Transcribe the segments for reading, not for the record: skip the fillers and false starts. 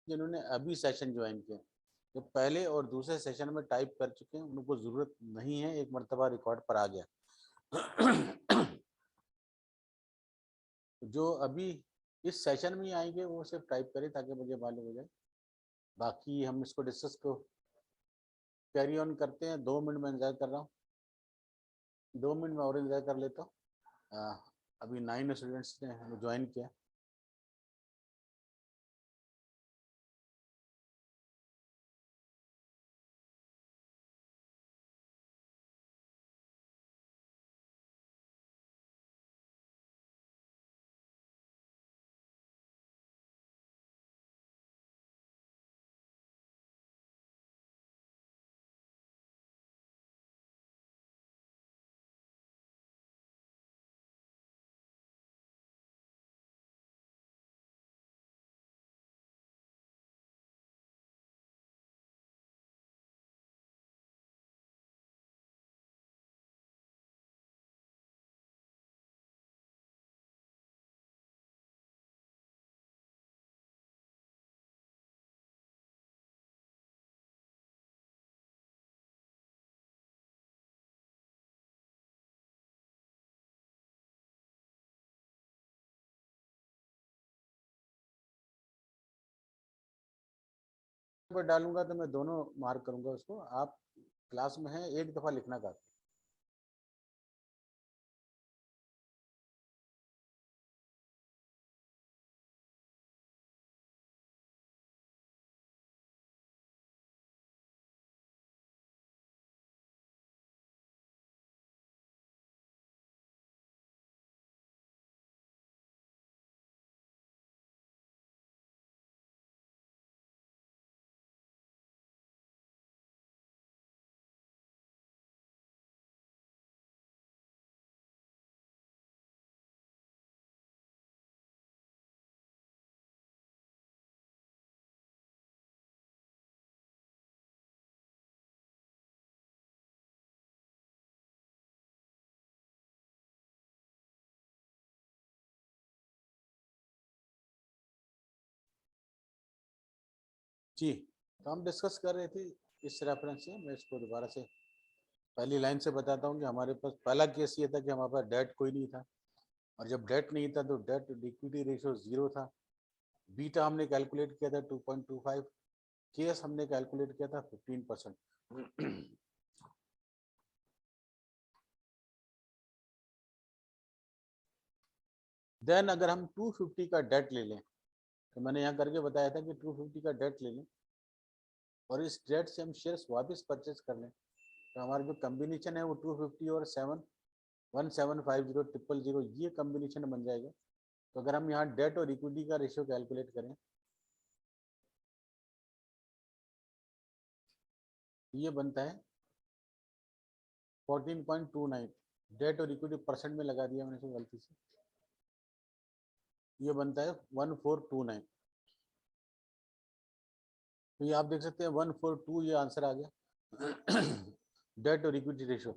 जिन्होंने अभी session join किया, जो पहले और दूसरे सेशन में टाइप कर चुके हैं, उनको जरूरत नहीं है, एक मर्तबा रिकॉर्ड पर आ गया। जो अभी इस सेशन में आएंगे वो सिर्फ टाइप करें ताकि मुझे मालूम हो जाए। बाकी हम इसको डिस्कस को कैरी ऑन करते हैं। 2 मिनट में इंतजार कर रहा हूँ, 2 मिनट में और इंतजार कर लेता हूँ। अभी 9 स्टूडेंट्स ने ज्वाइन किया। पर डालूंगा तो मैं दोनों मार्क करूंगा उसको। आप क्लास में हैं, एक दफा लिखना काफी। जी, तो हम डिस्कस कर रहे थे इस रेफरेंस से। मैं इसको दोबारा से पहली लाइन से बताता हूँ कि हमारे पास पहला केस ये था कि हमारे पास डेट कोई नहीं था, और जब डेट नहीं था तो डेट इक्विटी रेशियो 0 था। बीटा हमने कैलकुलेट किया था 2.25, केस हमने कैलकुलेट किया था 15%। देन अगर हम 250 का डेट ले लें, तो मैंने यहाँ करके बताया था कि 250 का डेट ले लें और इस डेट से हम शेयर्स वापस परचेज कर लें, तो हमारा जो कम्बिनेशन है वो 250 और 71750 ये कम्बिनेशन बन जाएगा। तो अगर हम यहाँ डेट और इक्विटी का रेशियो कैलकुलेट करें, ये बनता है 14.29। डेट और इक्विटी परसेंट में लगा दिया मैंने इसको गलती से, ये बनता है 1429। तो ये आप देख सकते हैं 142 ये आंसर आ गया। डेट और इक्विटी रेशियो।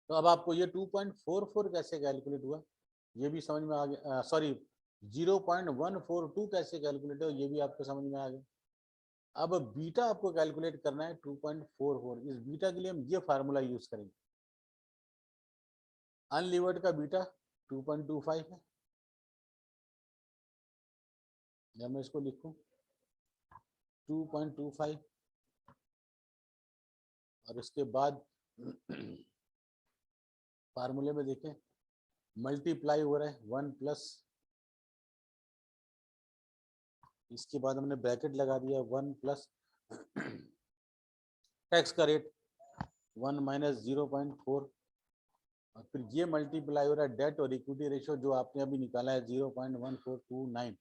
तो अब आपको ये 2.44 कैसे कैलकुलेट हुआ ये भी समझ में आ गया। सॉरी, 0.142 कैसे कैलकुलेट हो ये भी आपको समझ में आ गया। अब बीटा आपको कैलकुलेट करना है 2.44। इस बीटा के लिए हम ये फार्मूला यूज करेंगे। अनलीवर्ड का बीटा 2.25 है। जब मैं इसको लिखूं 2.25 और उसके बाद फार्मूले में देखें मल्टीप्लाई हो रहा है 1 प्लस, इसके बाद हमने ब्रैकेट लगा दिया 1 प्लस टैक्स का रेट 1 माइनस 0.4, और फिर ये मल्टीप्लाई हो रहा है डेट और इक्विटी रेशियो जो आपने अभी निकाला है 0.1429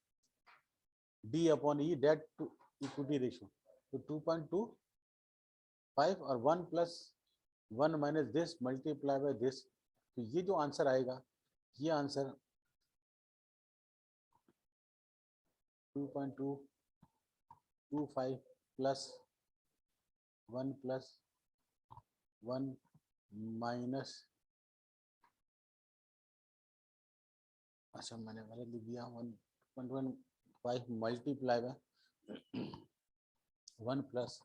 D upon E debt to equity ratio, तो 2.25 और 1 plus 1 minus this multiply by this. तो ये जो आंसर आएगा ये आंसर 2.2 25 प्लस 1 प्लस 1 माइनस, अच्छा मैंने गलत लिख दिया, 1.15 multiply by 1 plus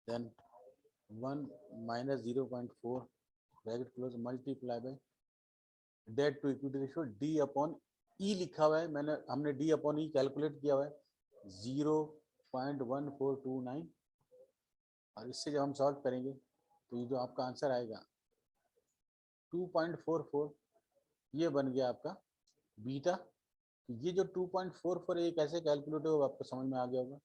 then 1 minus 0.4 bracket close multiply by debt to equity ratio D upon E लिखा हुआ है, हमने डी अपॉन ई कैलकुलेट किया हुआ है 0.1429, और इससे जब हम सॉल्व करेंगे तो ये जो आपका आंसर आएगा 2.44, ये बन गया आपका बीटा। ये जो 2.44 एक ऐसे कैलकुलेट होगा, आपको समझ में आ गया होगा।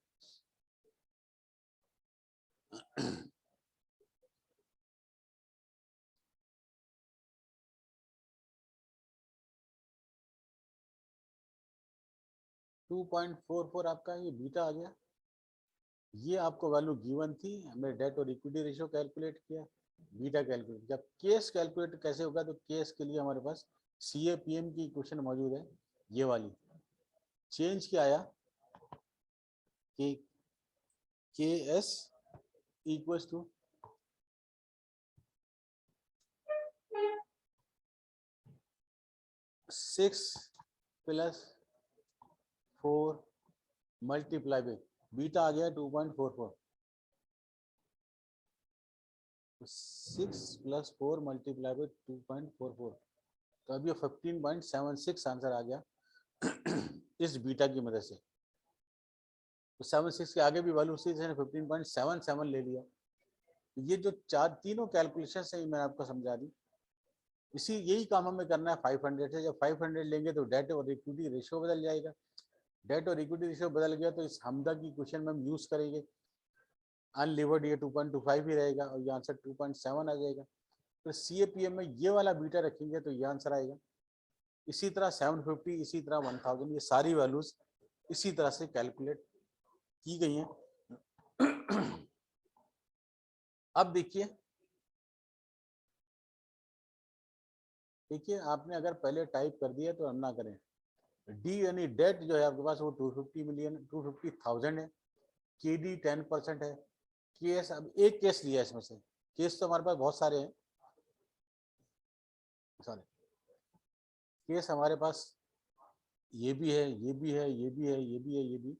टू 2.44 आपका ये बीटा आ गया। ये आपको वैल्यू गिवन थी, हमने डेट और इक्विटी रेशियो कैलकुलेट किया, बीटा कैलकुलेट। जब केस कैलकुलेट कैसे होगा, तो केस के लिए हमारे पास CAPM की इक्वेशन मौजूद है, ये वाली। चेंज क्या आया कि KS equals to 6 plus 4 multiply by beta आ गया 2.44, 6 प्लस 4 मल्टीप्लाई बाय 2.44, तो अब ये 15.76 आंसर आ गया इस बीटा की मदद से। तो 76 के आगे भी वैल्यू उसी से 15.77 ले लिया। ये जो तीनों कैलकुलेशन है मैंने आपको समझा दी। यही काम हमें करना है 500 से। जब 500 लेंगे तो डेट और इक्विटी रेशियो बदल जाएगा। डेट और इक्विटी रेशियो बदल गया तो इस हमदा की क्वेश्चन में हम यूज करेंगे। अनलिवर्ड ये 2.25 ही रहेगा और ये आंसर 2.7 आ जाएगा। तो CAPM में ये वाला बीटा रखेंगे तो ये आंसर आएगा। इसी तरह 750, इसी तरह 1000, ये सारी वैल्यूज इसी तरह से कैलकुलेट की गई हैं। अब देखिए आपने अगर पहले टाइप कर दिया तो हम ना करें। डी यानी डेट जो है आपके पास वो 250 मिलियन 250,000 है। KD 10% है। केस अब एक केस लिया इसमें से, केस तो हमारे पास बहुत सारे हैं, सॉरी केस हमारे पास ये भी है, ये भी है, ये भी है, ये भी है, ये भी,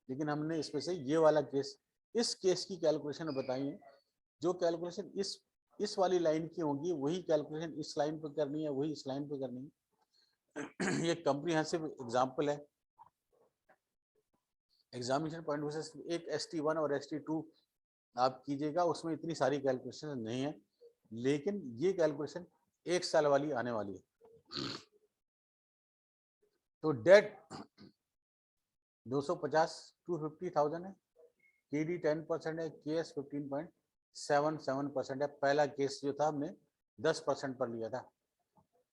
लेकिन हमने इसमें से ये वाला केस, इस केस की कैलकुलेशन बताई है। जो कैलकुलेशन इस वाली लाइन की होगी वही कैलकुलेशन इस लाइन पर करनी है, वही इस लाइन पर करनी है। ये कम्प्रीहेंसिव एग्जाम्पल है। एग्जामिनेशन पॉइंट से एक ST1 और ST2 आप कीजिएगा, उसमें इतनी सारी कैलकुलेशन नहीं है, लेकिन ये कैलकुलेशन 1 साल वाली आने वाली है। तो डेट 250 250,000 है, KD 10% है, KS 15.77% है। पहला केस जो था हमने 10% पर लिया था,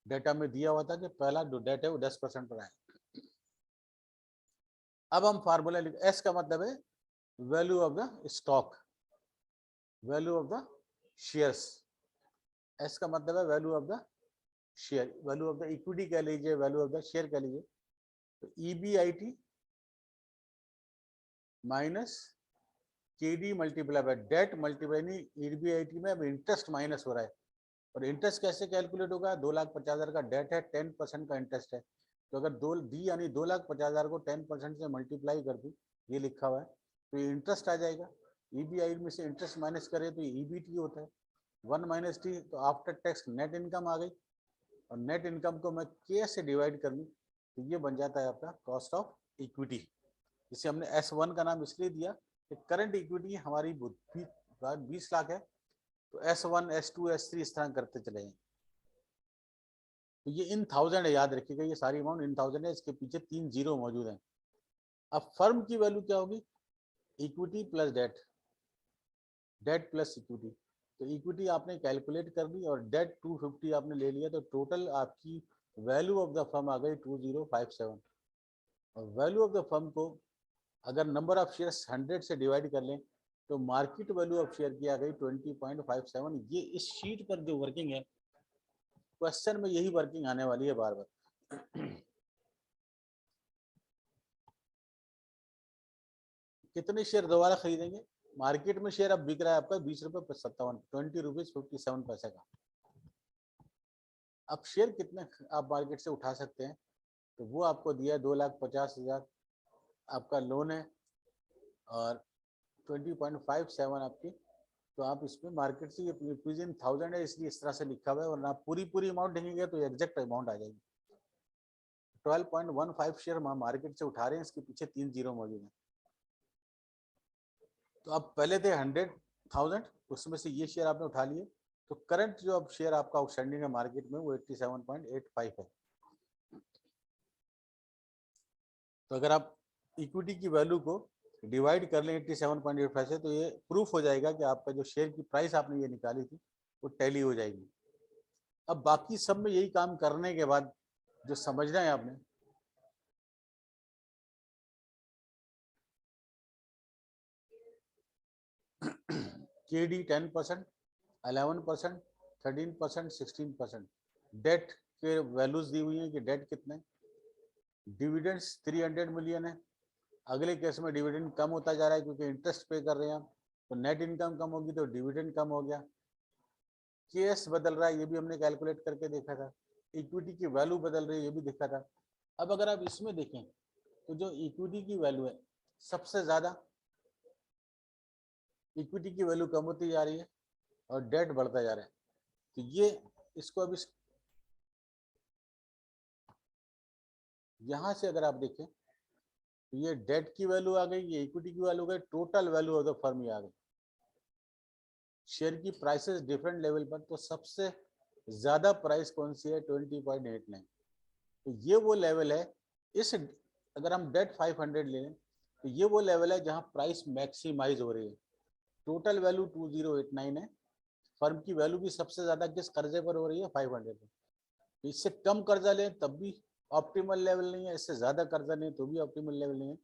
डेटा में दिया हुआ था कि पहला जो डेट है वो 10% पर आया। अब हम फार्मूला लिख, S का मतलब है value of the stock, value of the shares. S का मतलब है value of the share, value of the equity कह लीजिए, वैल्यू ऑफ द शेयर कह लीजिए। तो EBIT minus KD multiply by debt multiply, नहीं EBIT में अब इंटरेस्ट माइनस हो रहा है। और इंटरेस्ट कैसे कैलकुलेट होगा, 2,50,000 का डेट है, 10% का इंटरेस्ट है। तो अगर D यानी 2,50,000 को 10% से मल्टीप्लाई कर दूं, ये लिखा हुआ है, तो ये इंटरेस्ट आ जाएगा। EBIT में से इंटरेस्ट माइनस करें तो EBT होता है 1 माइनस T, तो आफ्टर टैक्स नेट इनकम आ गई। और नेट इनकम को मैं K से डिवाइड कर लूँ तो ये बन जाता है आपका कॉस्ट ऑफ इक्विटी। जिसे हमने S1 का नाम इसलिए दिया कि करंट इक्विटी हमारी 20 लाख है, तो S1 S2 S3 इस तरह करते चले हैं। तो ये इन 1000 है, याद रखिएगा, ये सारी अमाउंट इन 1000 है, इसके पीछे 3 जीरो मौजूद हैं। अब फर्म की वैल्यू क्या होगी, equity plus debt, debt plus equity. तो इक्विटी आपने कैलकुलेट कर दी और डेट 250 आपने ले लिया, तो टोटल आपकी वैल्यू ऑफ द फर्म आ गई 2057। और वैल्यू ऑफ द फर्म को अगर नंबर ऑफ शेयर्स 100 से डिवाइड कर लें तो मार्केट वैल्यू ऑफ शेयर की आ गई 20.57। ये इस शीट पर जो वर्किंग है, क्वेश्चन में यही वर्किंग आने वाली है बार बार। कितने शेयर दोबारा खरीदेंगे? मार्केट में शेयर अब बिक रहा है आपका 20 रुपये 57, 20 रुपीज 57 पैसे का। अब शेयर कितने आप मार्केट से उठा सकते हैं? तो वो आपको दिया 2,50,000 आपका लोन है और 20.57 आपकी, तो आप इसमें मार्केट से रुपीज इन 1000 है, इसलिए इस तरह से लिखा हुआ है, वरना आप पूरी अमाउंट देंगे तो एग्जैक्ट अमाउंट आ जाएगी। 12.15 शेयर मार्केट से उठा रहे हैं, इसके पीछे 3 जीरो मौजूद है। तो अब पहले थे 100,000, उसमें से ये शेयर आपने उठा लिए, तो करंट जो अब शेयर आपका आउटस्टैंडिंग है मार्केट में वो 87.85 है। तो अगर आप इक्विटी की वैल्यू को डिवाइड कर लें 87.85 से, तो ये प्रूफ हो जाएगा कि आपका जो शेयर की प्राइस आपने ये निकाली थी वो टैली हो जाएगी। अब बाकी सब में यही काम करने के बाद जो समझना है आपने, केडी 10%, 11%, 13%, 16%। डेट के वैल्यूज दी हुई है कि डेट कितने, डिविडेंड्स 300 मिलियन है। अगले केस में डिविडेंड कम होता जा रहा है क्योंकि इंटरेस्ट पे कर रहे हैं आप, तो नेट इनकम कम होगी तो डिविडेंड कम हो गया। केएस बदल रहा है, ये भी हमने कैलकुलेट करके देखा था। इक्विटी की वैल्यू बदल रही है, ये भी देखा था। अब अगर आप इसमें देखें तो जो इक्विटी की वैल्यू है, सबसे ज्यादा इक्विटी की वैल्यू कम होती जा रही है और डेट बढ़ता जा रहा है। तो ये इसको अब यहां से अगर आप देखें तो ये डेट की वैल्यू आ गई, ये इक्विटी की वैल्यू आ गई, total value of the firm ये आ गई। शेयर की प्राइसेस डिफरेंट लेवल पर, तो सबसे ज्यादा प्राइस कौन सी है? 20.89। तो ये वो लेवल है, इस अगर हम डेट 500 ले लें तो ये वो लेवल है जहां प्राइस मैक्सिमाइज हो रही है। टोटल वैल्यू 2089 है, फर्म की वैल्यू भी सबसे ज्यादा किस कर्जे पर हो रही है? 500 पर। तो इससे कम कर्जा लें तब भी ऑप्टिमल लेवल नहीं है, इससे ज्यादा कर्जा लें तो भी ऑप्टिमल लेवल नहीं है।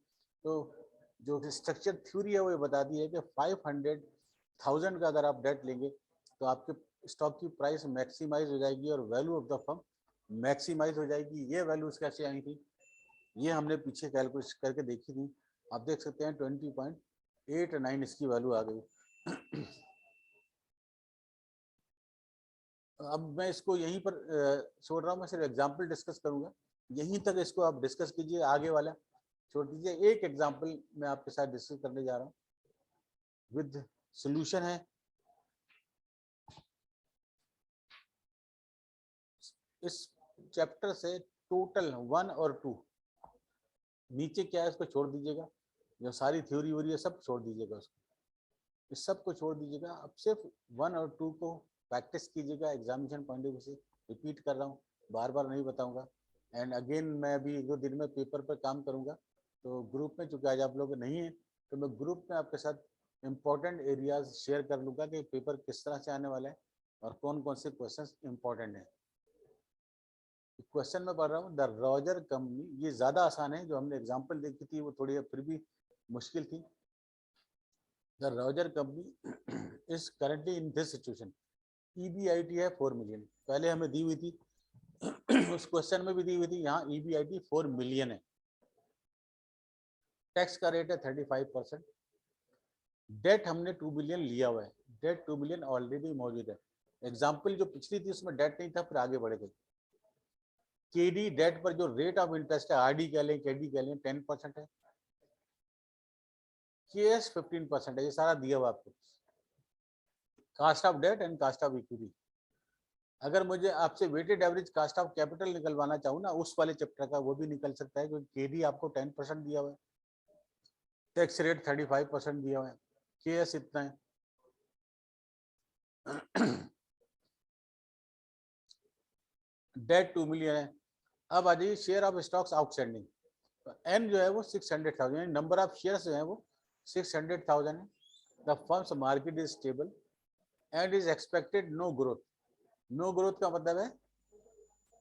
तो जो स्ट्रक्चर थ्योरी है वो ये बताती है कि 500,000 का अगर आप डेट लेंगे तो आपके स्टॉक की प्राइस मैक्सिमाइज हो जाएगी और value of the firm maximize हो जाएगी। ये वैल्यूज कैसे आई थी, ये हमने पीछे कैलकुलेट करके देखी थी। आप देख सकते हैं 20.89 इसकी वैल्यू आ गई। अब मैं इसको यहीं पर छोड़ रहा हूँ, मैं सिर्फ एग्जाम्पल डिस्कस करूंगा, यहीं तक इसको आप डिस्कस कीजिए, आगे वाला छोड़ दीजिए। एक एग्जाम्पल मैं आपके साथ डिस्कस करने जा रहा हूँ विद सोल्यूशन है। इस चैप्टर से टोटल 1 और 2, नीचे क्या है उसको छोड़ दीजिएगा, जो सारी थ्योरी हो रही है सब छोड़ दीजिएगा, उसको इस सब को छोड़ दीजिएगा। अब सिर्फ 1 और 2 को प्रैक्टिस कीजिएगा एग्जामिनेशन पॉइंट ऑफ व्यू से। रिपीट कर रहा हूँ, बार बार नहीं बताऊंगा। एंड अगेन मैं अभी 1-2 दिन में पेपर पर काम करूंगा, तो ग्रुप में चूंकि आज आप लोग नहीं है तो मैं ग्रुप में आपके साथ इम्पोर्टेंट एरियाज शेयर कर लूँगा कि पेपर किस तरह से आने वाला है और कौन कौन से क्वेश्चन इंपॉर्टेंट है। क्वेश्चन में पढ़ रहा हूँ, द रॉजर कंपनी, ये ज्यादा आसान है, जो हमने एग्जाम्पल देखी थी वो थोड़ी फिर भी मुश्किल थी। The Roger company is currently in this situation, EBIT है 4 मिलियन, पहले हमें दी हुई थी उस क्वेश्चन में भी दी हुई थी, यहाँ EBIT 4 मिलियन है। टैक्स का रेट है 35%। डेट हमने 2 बिलियन लिया हुआ है, डेट 2 बिलियन ऑलरेडी मौजूद है। एग्जाम्पल जो पिछली थी उसमें डेट नहीं था, फिर आगे बढ़े थे। केडी डेट पर जो रेट ऑफ इंटरेस्ट है, आरडी कह लें केडी कह लें, 10% है। केएस 15% है, ये सारा दिया हुआ आपको। Cost of debt and cost of equity. अगर मुझे आपसे weighted average cost of capital निकलवाना चाहूँ ना उस वाले चैप्टर का, वो भी निकल सकता है, क्योंकि केडी आपको 10% दिया हुआ है, टैक्स रेट 35% दिया हुआ है, केएस इतना है। डेट 2 मिलियन है। अब आ जाइए शेयर ऑफ स्टॉक्स आउटस्टैंडिंग, तो एन जो है वो 600,000, नंबर ऑफ शेयर्स जो है वो 600,000 है। The firm's market is stable and is expected no growth. No growth का मतलब है,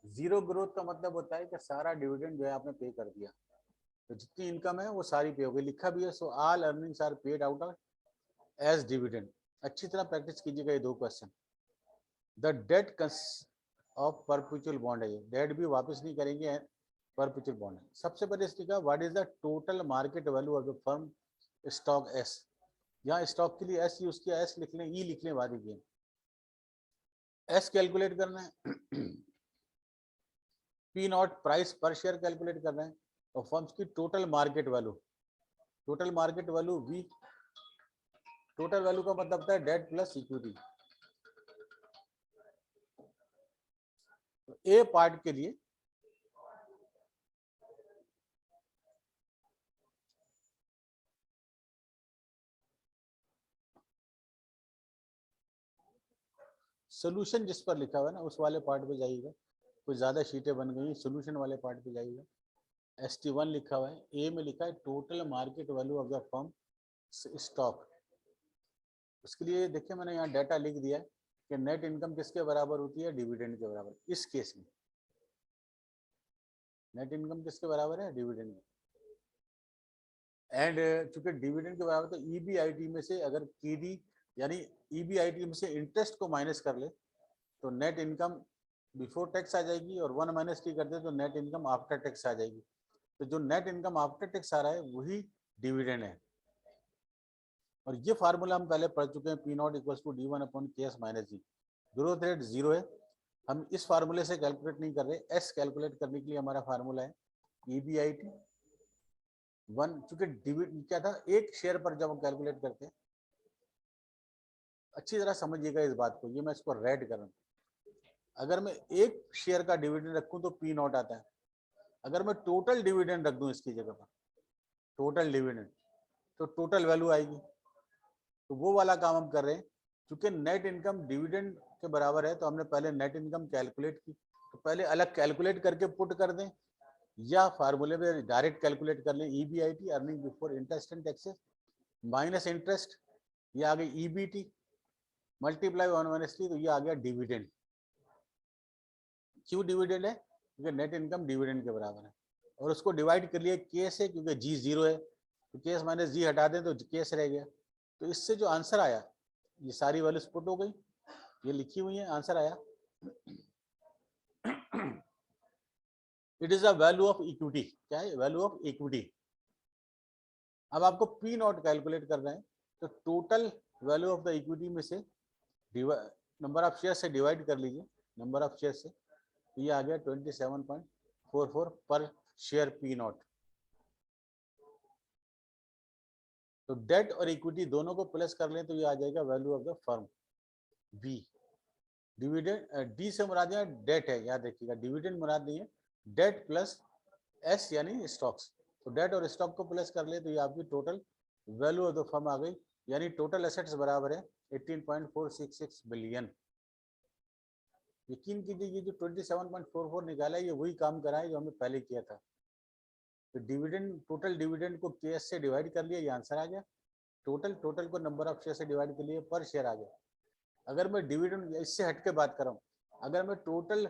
जीरो ग्रोथ का मतलब होता है कि सारा डिविडेंड जो है आपने पे कर दिया, तो जितनी इनकम है वो सारी पे हो गई, लिखा भी है, so all earnings are paid out of as dividend. अच्छी तरह प्रैक्टिस कीजिएगा ये 2 question. The debt of perpetual bond है, ये डेट भी वापस नहीं करेंगे, परपेचुअल बॉन्ड है। सबसे पहले इसका what is the total market value of the firm stock S, यहाँ स्टॉक के लिए एस यूज किया, एस लिख लें, ई लिख लें बाद में। एस कैलकुलेट करना है, P not price per share calculate करना है, और फर्म्स की total market value, total market value V, total value का मतलब होता है debt plus equity. A part के लिए सोल्यूशन जिस पर लिखा हुआ है ना उस वाले पार्ट पे जाइएगा, कुछ ज्यादा शीटें बन गई, सोल्यूशन वाले पार्ट पे जाइएगा। ST1 लिखा हुआ है, ए में लिखा है total market value of the firm stock. उसके लिए देखिए मैंने यहाँ डाटा लिख दिया है कि नेट इनकम किसके बराबर होती है, डिविडेंड के बराबर। इस केस में नेट इनकम किसके बराबर है, डिविडेंड के। एंड चूंकि डिविडेंड के बराबर, तो EBIT में से अगर KD यानी EBIT में से इंटरेस्ट को माइनस कर ले तो नेट इनकम बिफोर टैक्स आ जाएगी, और 1 माइनस टी कर दे तो नेट इनकम आफ्टर टैक्स आ जाएगी। तो जो नेट इनकम आफ्टर टैक्स आ रहा है वही डिविडेंड है। और ये फार्मूला हम पहले पढ़ चुके हैं, P not equals to D1 upon KS minus G. Growth rate 0 है, हम इस फार्मूले से कैलकुलेट नहीं कर रहे। एस कैलकुलेट करने के लिए हमारा फार्मूला है EBIT 1, चूंकि डिविडेंड क्या था, एक शेयर पर जब हम कैलकुलेट करते हैं, अच्छी तरह समझिएगा इस बात को, ये मैं इसको रेड कर रहा हूँ। अगर मैं एक शेयर का डिविडेंड रखूं तो पी नॉट आता है, अगर मैं टोटल डिविडेंड रख दूं इसकी जगह पर, टोटल डिविडेंड, तो टोटल वैल्यू आएगी। तो वो वाला काम हम कर रहे हैं, क्योंकि नेट इनकम डिविडेंड के बराबर है, तो हमने पहले नेट इनकम कैलकुलेट की, तो पहले अलग कैलकुलेट करके पुट कर दें, या फार्मूले में डायरेक्ट कैलकुलेट कर लें। EBIT earning before interest and taxes minus interest, ये आ गई EBT मल्टीप्लाई 1 माइनस टी, तो ये आ गया डिविडेंड। क्यों डिविडेंड है, क्योंकि नेट इनकम डिविडेंड के बराबर है। और उसको डिवाइड कर लिया के से, क्योंकि जी 0 है, तो केस माइनस जी हटा दें तो केस रह गया। तो इससे जो आंसर आया, ये सारी वैल्यूज पुट हो गई, ये लिखी हुई है, आंसर आया it is a value of equity. क्या है, वैल्यू ऑफ इक्विटी। अब आपको पी नॉट कैलकुलेट करना है, तो total value of the equity में से नंबर ऑफ शेयर से डिवाइड कर लीजिए, नंबर ऑफ शेयर से, तो ये आ गया 27.44 पर शेयर पी नॉट। तो डेट और इक्विटी दोनों को प्लस कर लें तो ये आ जाएगा value of the firm B. Dividend D से मुराद यहाँ डेट है, याद रखिएगा, डिविडेंड मुराद नहीं है, डेट प्लस एस यानी स्टॉक्स। तो डेट और स्टॉक को प्लस कर ले तो ये आपकी total value of the firm आ गई, यानी टोटल एसेट्स बराबर है 18.466 बिलियन। यकीन कीजिए ये जो 27.44 निकाला है, ये वही काम करा है जो हमने पहले किया था। तो डिविडेंड, टोटल डिविडेंड को केएस से डिवाइड कर लिया, ये आंसर आ गया। टोटल को नंबर ऑफ शेयर से डिवाइड कर लिए, पर शेयर आ गया। अगर मैं डिविडेंड इससे हट के बात कर रहा हूँ, अगर मैं टोटल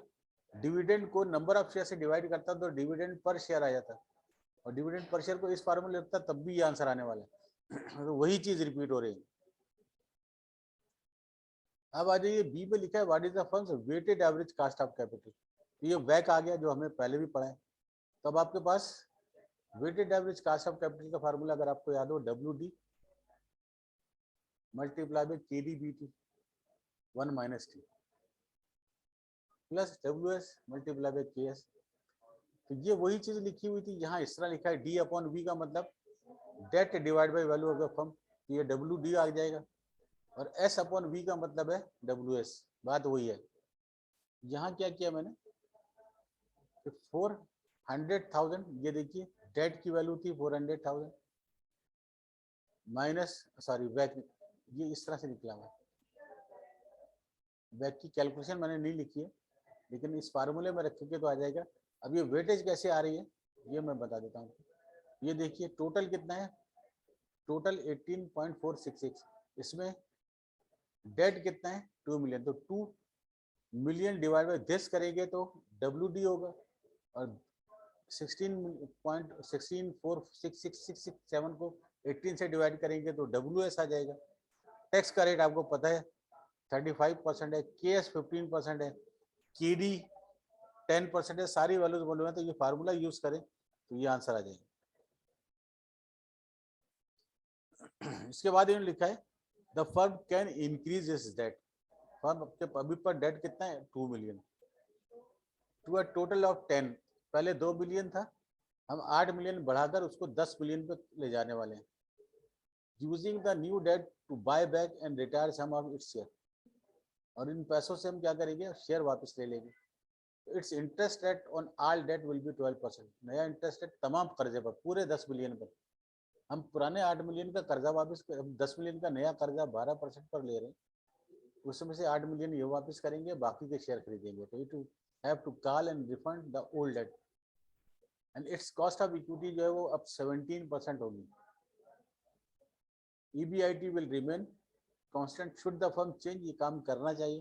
डिविडेंड को नंबर ऑफ शेयर से डिवाइड करता तो डिविडेंड पर शेयर आ जाता, और डिविडेंड पर शेयर को इस फॉर्मूले रखता तब भी ये आंसर आने वाला है। तो वही चीज रिपीट हो रही है। अब आ जाइए बी पे लिखा है what is the firm's weighted average cost of capital. ये वैक आ गया जो हमने पहले भी पढ़ा है। तो अब आपके पास weighted average cost of capital का फार्मूला अगर आपको याद हो, WD multiply by KDBT 1 minus T plus WS multiply by KS। तो ये वही चीज लिखी हुई थी, यहाँ इस तरह लिखा है D अपॉन V का मतलब debt divide by value of the firm, तो ये WD आ जाएगा, और S अपॉन V का मतलब है WS। बात वही है। यहाँ क्या किया मैंने, 400,000, ये देखिए डेट की वैल्यू थी 400,000 माइनस, सॉरी वैक, ये इस तरह से निकला हुआ। वैक की कैलकुलेशन मैंने नहीं लिखी है, लेकिन इस फार्मूले में रखेंगे तो आ जाएगा। अब ये वेटेज कैसे आ रही है ये मैं बता देता हूँ। ये देखिए टोटल कितना है, टोटल 18.466, इसमें डेट कितना है 2 मिलियन, तो 2 मिलियन डिवाइड बाय दिस करेंगे तो WD होगा, और 16.164667 को 18 से डिवाइड करेंगे तो WS आ जाएगा। टैक्स का रेट आपको पता है 35% है, KS 15% है, KD 10% है, सारी वैल्यूज बोले हैं, तो ये फार्मूला यूज करें तो ये आंसर आ जाएगा। इसके बाद इन्होंने लिखा है the firm can increase its debt. Firm अभी पर डेट कितना है 2 million to a total of 10। पहले 2 मिलियन था, हम 8 मिलियन बढ़ाकर उसको 10 मिलियन पे ले जाने वाले हैं। Using the new debt to buy back and retire some of its share. और इन पैसों से हम क्या करेंगे, शेयर वापस ले लेंगे। Its interest rate on all debt will be 12%। नया इंटरेस्ट रेट तमाम कर्जे पर, पूरे 10 मिलियन पर। हम पुराने 8 मिलियन का कर्जा वापस, 10 मिलियन का नया कर्जा 12% पर ले रहे हैं, उसमें से 8 मिलियन ये वापस करेंगे, बाकी के शेयर खरीदेंगे। तो it have to call and refund the old debt and its cost of equity जो है वो अब 17% होगी। EBIT will remain constant should the firm change. ये काम करना चाहिए।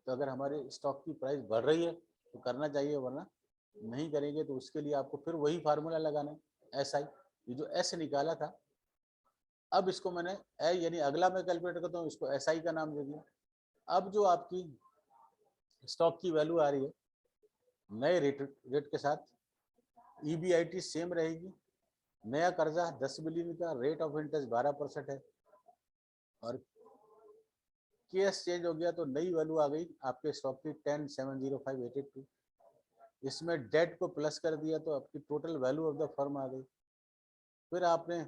तो अगर हमारे स्टॉक की प्राइस बढ़ रही है तो करना चाहिए, वरना नहीं करेंगे तो उसके लिए आपको फिर वही फार्मूला लगाना है, SI। ये जो S निकाला था, अब इसको मैंने यानी अगला मैं कैलकुलेट करता हूँ, इसको SI का नाम दे दिया। अब जो आपकी स्टॉक की वैल्यू आ रही है नए रेट के साथ, EBIT सेम रहेगी। नया कर्जा 10 मिलियन का, रेट ऑफ इंटरेस्ट 12% है, और केस चेंज हो गया तो नई वैल्यू आ गई आपके स्टॉक की 10,705,882। इसमें डेट को प्लस कर दिया तो आपकी total value of the firm आ गई। फिर आपने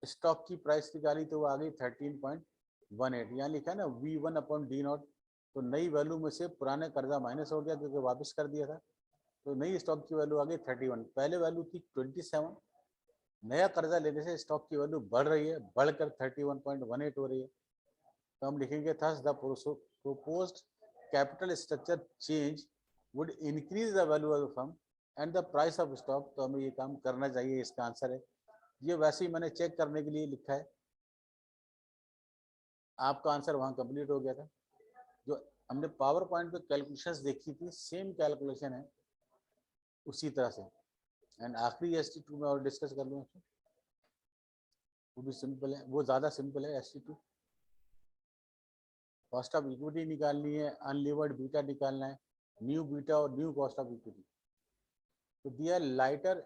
स्टॉक की प्राइस निकाली तो वो आ गई 13.18। यहाँ लिखा है ना V1/D0। तो नई वैल्यू में से पुराने कर्जा माइनस हो गया क्योंकि वापस कर दिया था, तो नई स्टॉक की वैल्यू आ गई 31। पहले वैल्यू थी 27। नया कर्जा लेने से स्टॉक की वैल्यू बढ़ रही है, बढ़कर 31.18 हो रही है। तो हम लिखेंगे thus the proposed capital structure change would increase the value of the firm and the price of stock। तो हमें ये काम करना चाहिए, इसका आंसर है ये। वैसे ही मैंने चेक करने के लिए लिखा है, आपका आंसर वहां कंप्लीट हो गया था। जो हमने पावर पॉइंट पे कैलकुलेशंस देखी थी, सेम कैलकुलेशन है उसी तरह से। एंड आखिरी ST2 में और डिस्कस कर लूँ, वो भी सिंपल है, वो ज़्यादा सिंपल है। ST2 कॉस्ट ऑफ इक्विटी निकालनी है, अनलीवर्ड बीटा निकालना है, न्यू बीटा और न्यू कॉस्ट ऑफ इक्विटी। तो दिया lighter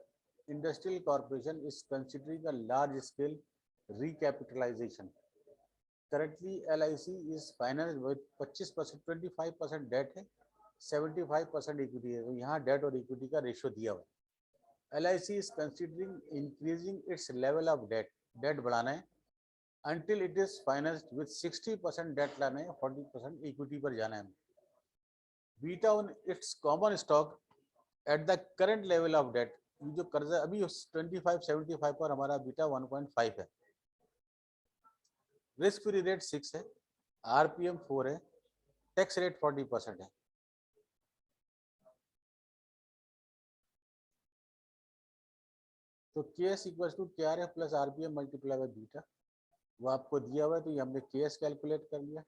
industrial corporation is considering a large scale recapitalization. Currently LIC is financed with 25%, 25% debt है, 75% इक्विटी है। तो यहाँ डेट और इक्विटी का रेशियो दिया हुआ है। LIC is considering increasing its level of debt। Debt बढ़ाना है until it is financed with 60% debt लाना है, 40% इक्विटी पर जाना है। Beta on its common stock at the current level of debt। ये जो कर्जा अभी 25/75 पर हमारा बीटा 1.5 है, रिस्क फ्री रेट 6 है, RPM 4 है, टैक्स रेट 40% है। तो KS equal to KRF plus RPM multiply by beta, वो आपको दिया हुआ है। तो ये हमने KS कैलकुलेट कर लिया।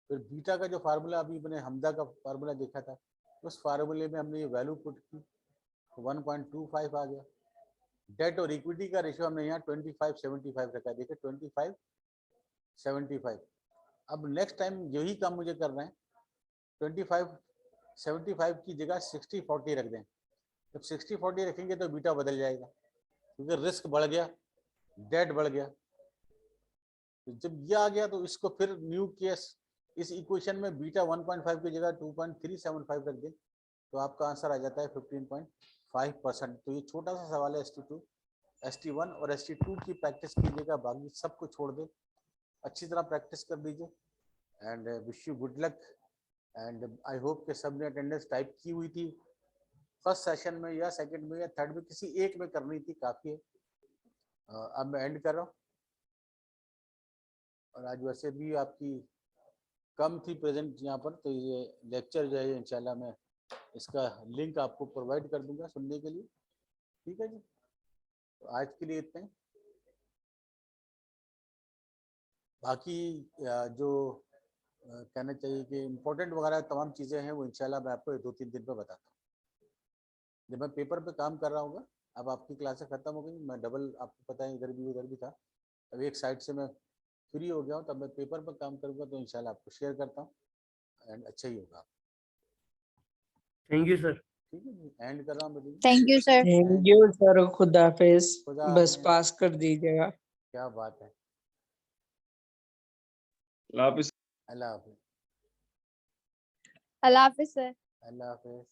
फिर बीटा का जो फार्मूला अभी मैंने हमदा का फार्मूला देखा था, उस फार्मूले में हमने ये वैल्यू पुट की तो 1.25 आ गया। डेट और इक्विटी का रेशियो हमने यहाँ 25/75 रखा है। देखिए 25/75। अब नेक्स्ट टाइम यही काम मुझे करना है, 25/75 की जगह 60/40 रख दें। जब 60/40 रखेंगे तो बीटा बदल जाएगा, क्योंकि रिस्क बढ़ गया, डेट बढ़ गया। तो जब ये आ गया तो इसको फिर न्यू केस, इस इक्वेशन में बीटा 1.5 की जगह 2.375 रख दें तो आपका आंसर आ जाता है 15.5%। तो ये छोटा सा सवाल है ST2, ST1 और ST2 की प्रैक्टिस कीजिएगा, बाकी सबको छोड़ दें, अच्छी तरह प्रैक्टिस कर दीजिए। And wish you good luck. And I hope कि सबने अटेंडेंस टाइप की हुई थी फर्स्ट सेशन में या सेकंड में या थर्ड में, किसी एक में करनी थी, काफ़ी है। अब मैं एंड कर रहा हूँ। और आज वैसे भी आपकी कम थी प्रेजेंट यहाँ पर, तो ये लेक्चर जो है इंशाल्लाह मैं इसका लिंक आपको प्रोवाइड कर दूंगा सुनने के लिए। ठीक है जी, तो आज के लिए इतना ही। बाकी जो कहना चाहिए कि इम्पोर्टेंट वगैरह तमाम चीज़ें हैं वो इंशाल्लाह मैं आपको 2-3 दिन में बताता हूँ। जब मैं पेपर पे काम कर रहा हूँ, अब आपकी क्लासेस खत्म हो गई, मैं डबल आपको पता है इधर भी उधर भी था, अब एक साइड से मैं फ्री हो गया हूँ, तब मैं पेपर पर काम करूँगा तो इंशाल्लाह आपको शेयर करता हूँ एंड अच्छा ही होगा। Thank you sir. ठीक है जी, एंड कर रहा हूँ meeting. Thank you sir. Thank you sir, खुदा हाफिज। खुदा बस हाफिज। पास कर दीजिएगा। क्या बात है। अल्लाह हाफिज। अल्लाह हाफिज। अल्लाह हाफिज सर। अल्लाह हाफिज।